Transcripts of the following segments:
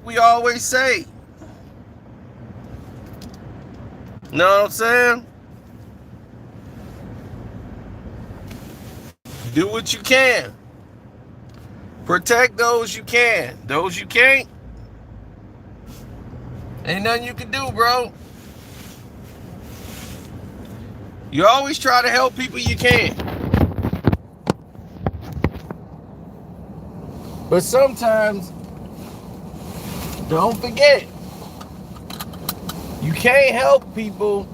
we always say. Know what I'm saying? Do what you can. Protect those you can. Those you can't, ain't nothing you can do, bro. You always try to help people you can. But sometimes, don't forget, you can't help people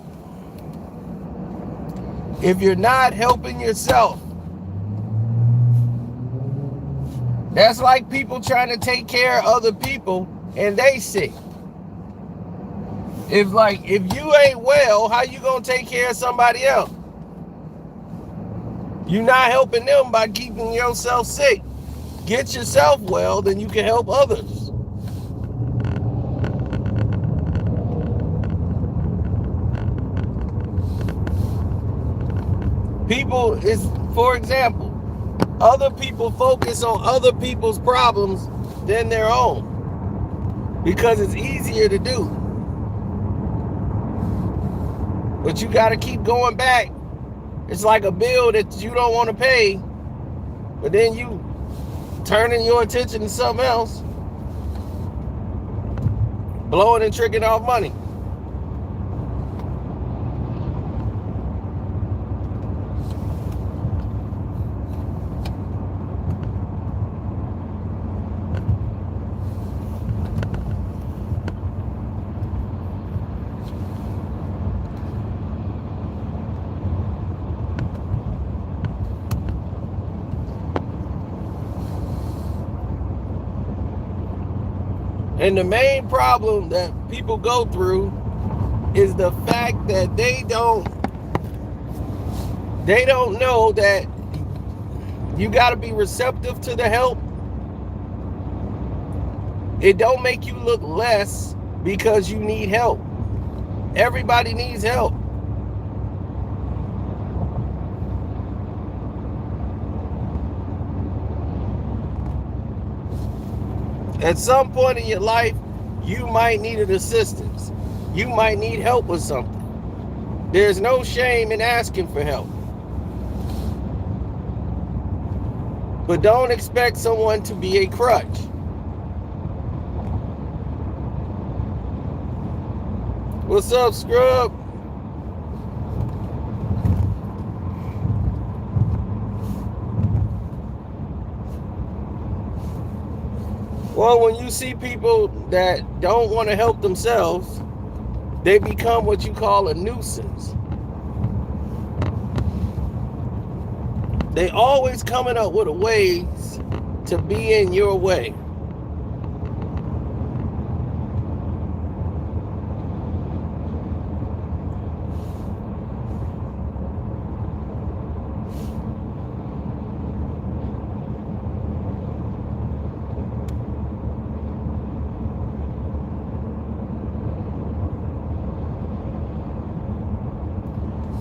if you're not helping yourself. That's like people trying to take care of other people and they sick. If you ain't well, how you gonna take care of somebody else? You're not helping them by keeping yourself sick. Get yourself well, then you can help others. People is, for example, other people focus on other people's problems than their own because it's easier to do. But you got to keep going back. It's like a bill that you don't want to pay, but then you turning your attention to something else, blowing and tricking off money. And the main problem that people go through is the fact that they don't know that you got to be receptive to the help. It don't make you look less because you need help. Everybody needs help. At some point in your life, you might need an assistance. You might need help with something. There's no shame in asking for help. But don't expect someone to be a crutch. What's up, Scrub? Well, when you see people that don't want to help themselves, they become what you call a nuisance. They always coming up with ways to be in your way.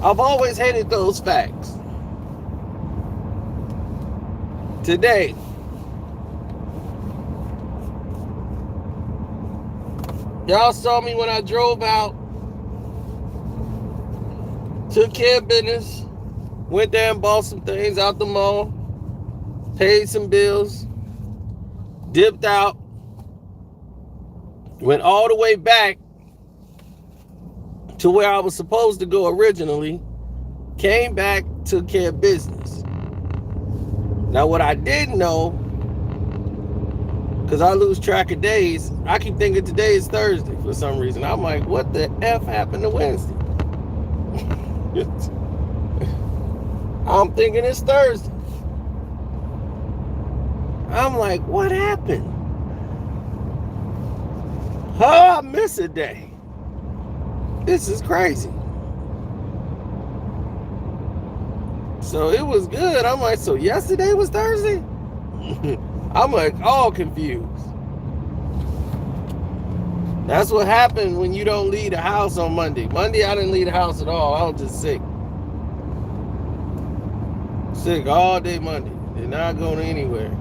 I've always hated those facts. Today, y'all saw me when I drove out, took care of business, went there and bought some things out the mall, paid some bills, dipped out, went all the way back to where I was supposed to go originally, came back, took care of business. Now, what I didn't know, because I lose track of days, I keep thinking today is Thursday for some reason. I'm like, what the F happened to Wednesday? I'm thinking it's Thursday. I'm like, what happened? Oh, I miss a day. This is crazy. So it was good. I'm like, so yesterday was Thursday? I'm like all confused. That's what happened when you don't leave the house on Monday. Monday, I didn't leave the house at all. I was just sick. Sick all day Monday. Did not go anywhere.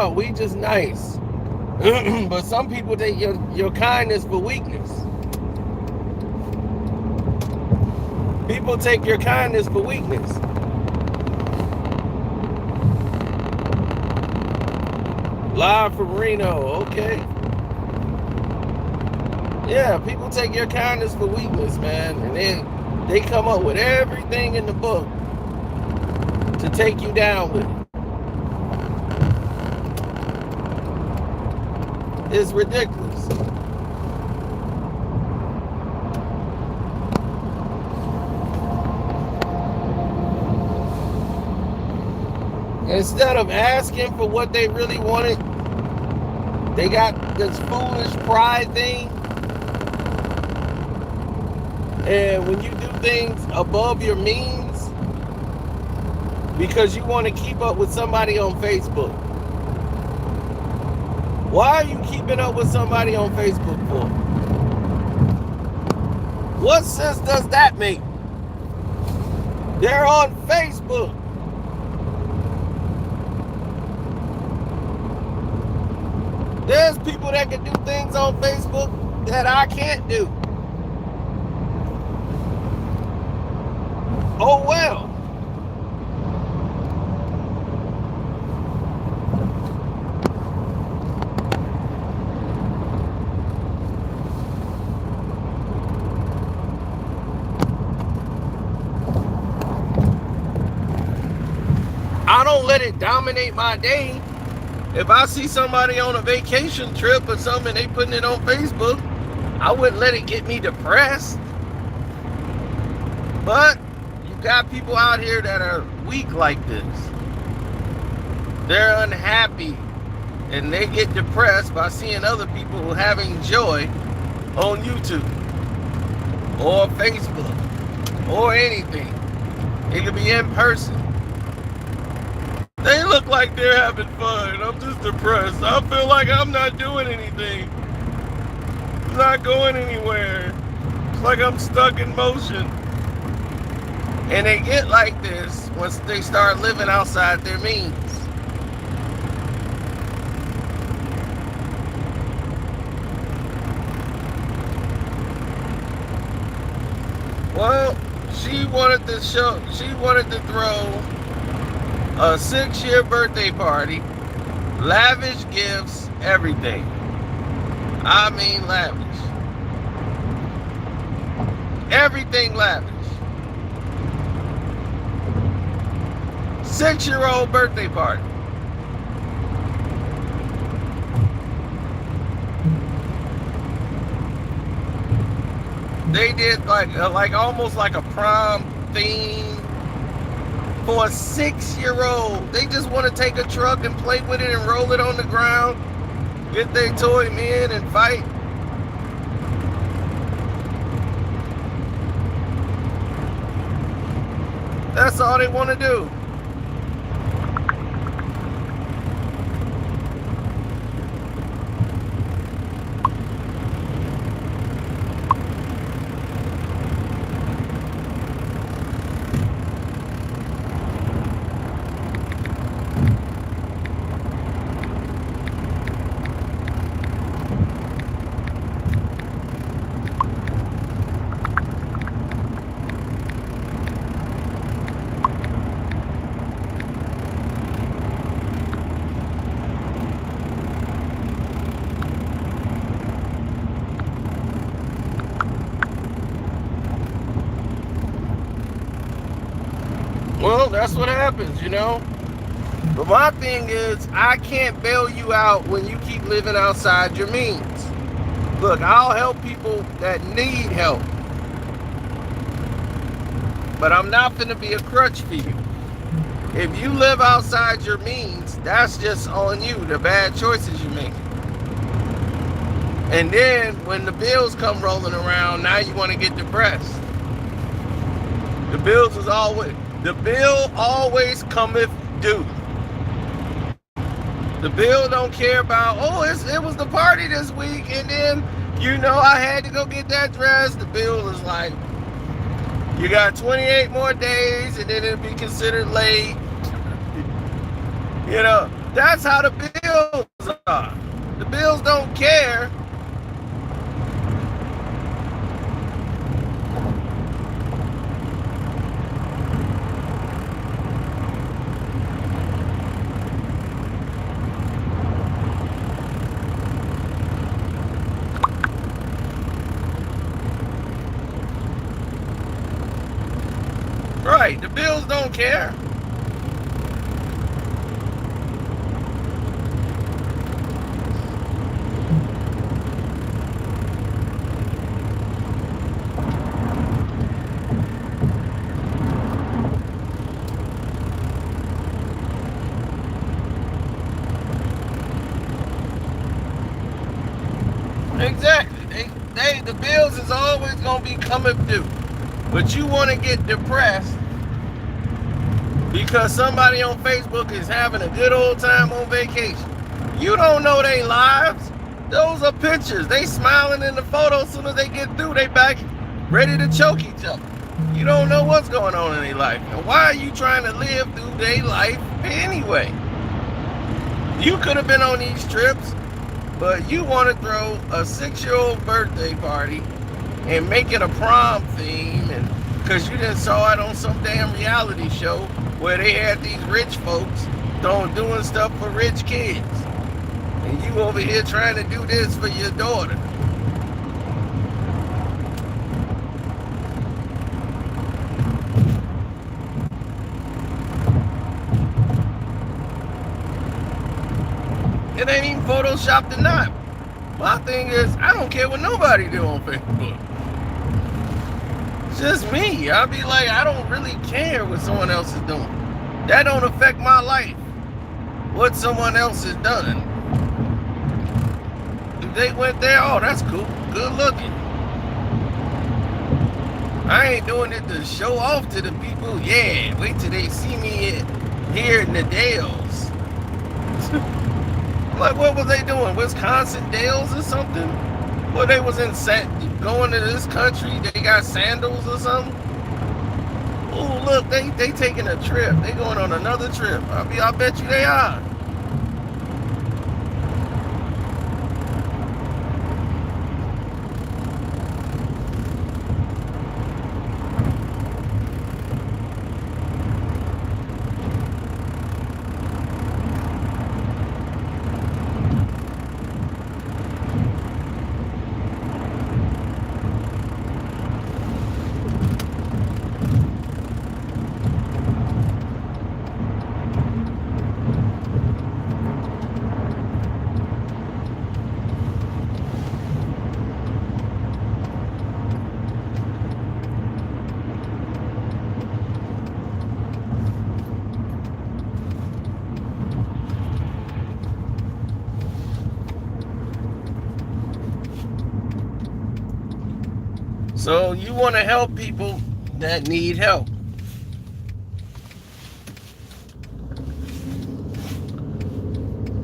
no, we just nice. But some people take your kindness for weakness. People take your kindness for weakness. Live from Reno, okay. Yeah, people take your kindness for weakness, man. And they come up with everything in the book to take you down with it. It's ridiculous. Instead of asking for what they really wanted, they got this foolish pride thing. And when you do things above your means, because you want to keep up with somebody on Facebook. Why are you keeping up with somebody on Facebook for? What sense does that make? They're on Facebook. There's people that can do things on Facebook that I can't do. Oh well. I don't let it dominate my day. If I see somebody on a vacation trip or something and they putting it on Facebook, I wouldn't let it get me depressed. But you got people out here that are weak like this. They're unhappy and they get depressed by seeing other people having joy on YouTube or Facebook or anything. It could be in person. They look like they're having fun. I'm just depressed. I feel like I'm not doing anything. I'm not going anywhere. It's like I'm stuck in motion. And they get like this once they start living outside their means. Well, she wanted to throw a 6-year birthday party, lavish gifts, everything. I mean lavish. Everything lavish. 6-year-old birthday party. They did like almost like a prom theme. For a 6-year-old, they just want to take a truck and play with it and roll it on the ground, get their toy men and fight. That's all they want to do. Well, that's what happens, you know. But my thing is, I can't bail you out when you keep living outside your means. Look, I'll help people that need help. But I'm not going to be a crutch for you. If you live outside your means, that's just on you, the bad choices you make. And then when the bills come rolling around, now you want to get depressed. The bill always cometh due. The bill don't care about, it was the party this week, and then, I had to go get that dress. The bill is like, you got 28 more days, and then it'll be considered late. That's how the bill bills are. The bills don't care. Right, the bills don't care. Exactly. The bills is always gonna be coming due. But you want to get depressed because somebody on Facebook is having a good old time on vacation. You don't know their lives. Those are pictures. They smiling in the photo. As soon as they get through, they back ready to choke each other. You don't know what's going on in their life. And why are you trying to live through their life anyway? You could have been on these trips, but you want to throw a 6-year-old birthday party and make it a prom theme, and because you just saw it on some damn reality show where they had these rich folks doing stuff for rich kids, and you over here trying to do this for your daughter. It ain't even photoshopped or not. My thing is, I don't care what nobody do on Facebook. It's just me. I'll be like, I don't really care what someone else is doing. That don't affect my life. What someone else has done. If they went there, oh, that's cool. Good looking. I ain't doing it to show off to the people. Yeah, wait till they see me here in the Dales. Like, what was they doing? Wisconsin Dales or something? Well, they was in going to this country. They got sandals or something. Oh, look, they taking a trip. They going on another trip. I bet you they are. So you want to help people that need help.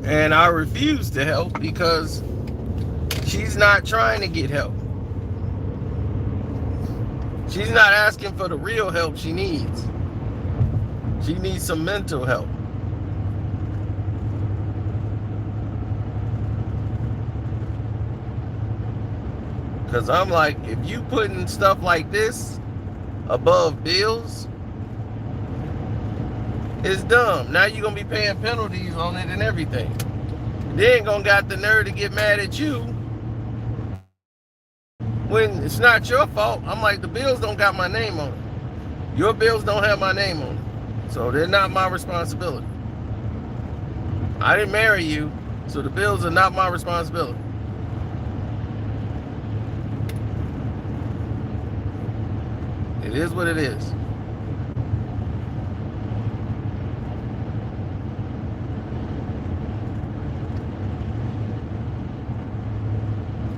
And I refuse to help because she's not trying to get help. She's not asking for the real help she needs. She needs some mental help. Because I'm like, if you putting stuff like this above bills, it's dumb. Now you're going to be paying penalties on it and everything. They ain't going to got the nerve to get mad at you when it's not your fault. I'm like, the bills don't got my name on it. Your bills don't have my name on it. So they're not my responsibility. I didn't marry you, so the bills are not my responsibility. It is what it is.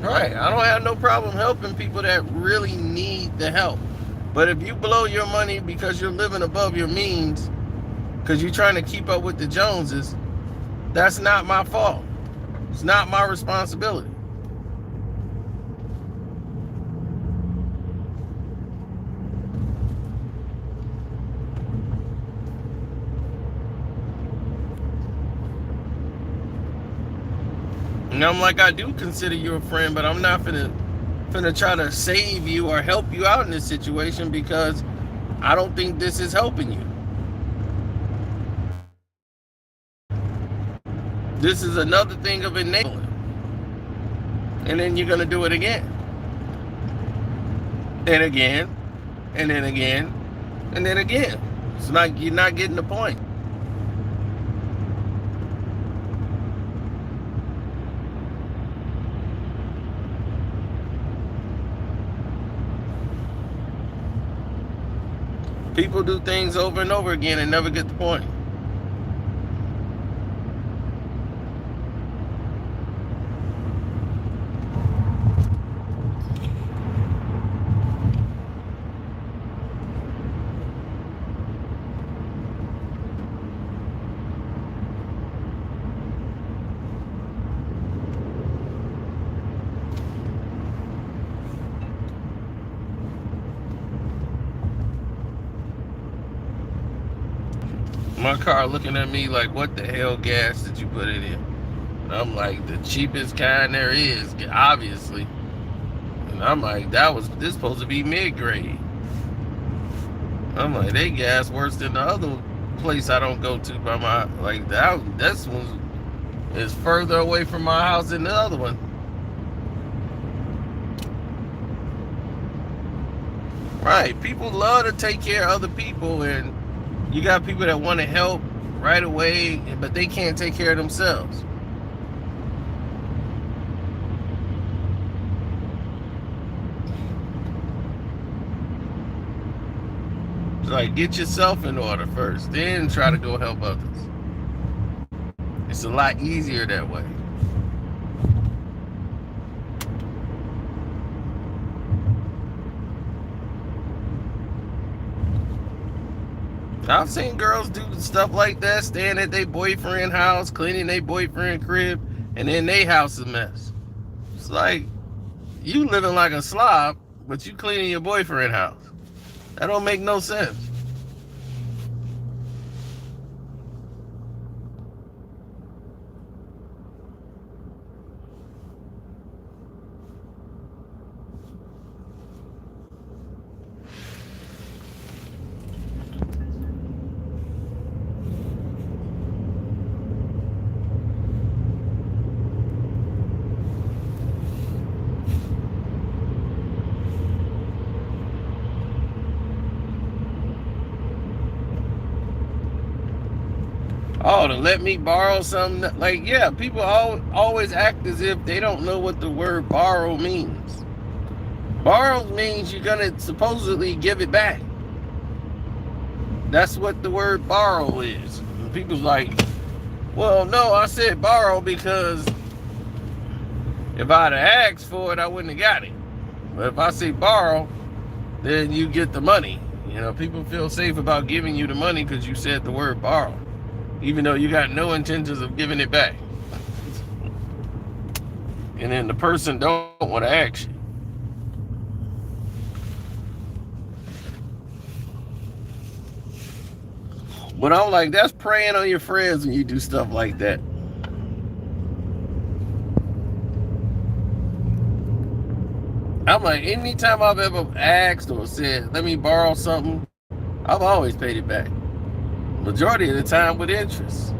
Right. I don't have no problem helping people that really need the help. But if you blow your money because you're living above your means, because you're trying to keep up with the Joneses, that's not my fault. It's not my responsibility. And I'm like, I do consider you a friend, but I'm not finna try to save you or help you out in this situation because I don't think this is helping you. This is another thing of enabling. And then you're gonna do it again. And again. And then again. And then again. It's like you're not getting the point. People do things over and over again and never get the point. My car looking at me like, what the hell gas did you put it in? And I'm like, the cheapest kind there is, obviously. And I'm like, this supposed to be mid-grade. I'm like, they gas worse than the other place I don't go to by my, like, this one is further away from my house than the other one. Right, people love to take care of other people, and you got people that want to help right away, but they can't take care of themselves. It's like, get yourself in order first, then try to go help others. It's a lot easier that way. I've seen girls do stuff like that, staying at their boyfriend's house, cleaning their boyfriend's crib, and then their house a mess. It's like, you living like a slob, but you cleaning your boyfriend's house. That don't make no sense. Oh, to let me borrow something? Like, yeah, people always act as if they don't know what the word borrow means. Borrow means you're gonna supposedly give it back. That's what the word borrow is. And people's like, well, no, I said borrow because if I'd have asked for it, I wouldn't have got it. But if I say borrow, then you get the money. You know, people feel safe about giving you the money because you said the word borrow, even though you got no intentions of giving it back. And then the person don't want to ask you. But I'm like, that's preying on your friends when you do stuff like that. I'm like, anytime I've ever asked or said, let me borrow something, I've always paid it back. Majority of the time with interest.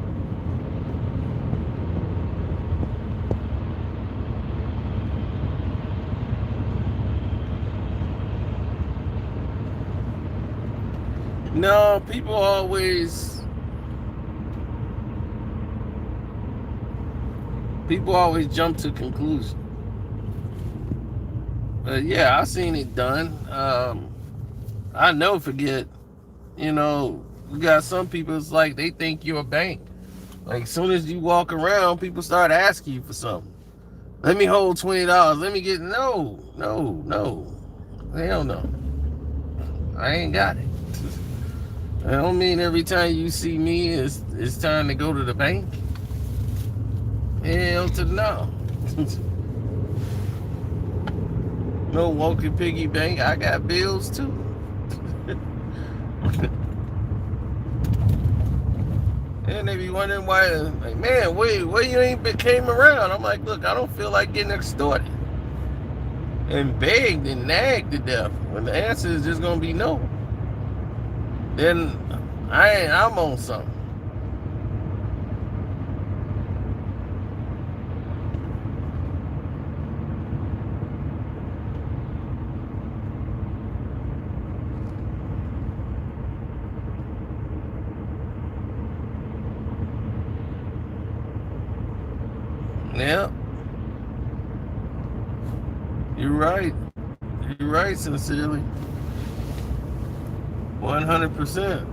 No, people always jump to conclusions. Yeah, I seen it done. I never forget, you know, we got some people, it's like they think you're a bank. Like, as soon as you walk around, people start asking you for something. Let me hold $20. Let me get, no. Hell no. I ain't got it. I don't mean every time you see me, it's time to go to the bank. Hell to no. No walking piggy bank. I got bills too. And they be wondering why, like, man, where you ain't came around? I'm like, look, I don't feel like getting extorted and begged and nagged to death when the answer is just gonna be no. Then I'm on something. Yeah. You're right. You're right, sincerely. 100%.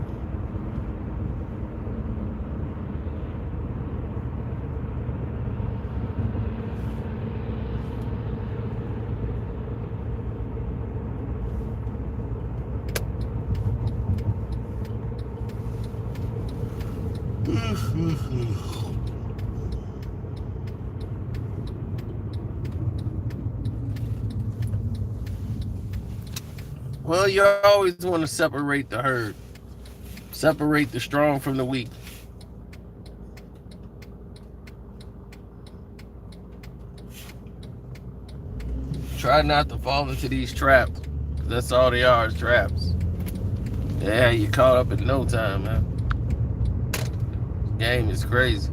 Well, you always want to separate the herd. Separate the strong from the weak. Try not to fall into these traps. That's all they are, is traps. Yeah, you caught up in no time, man. Game is crazy.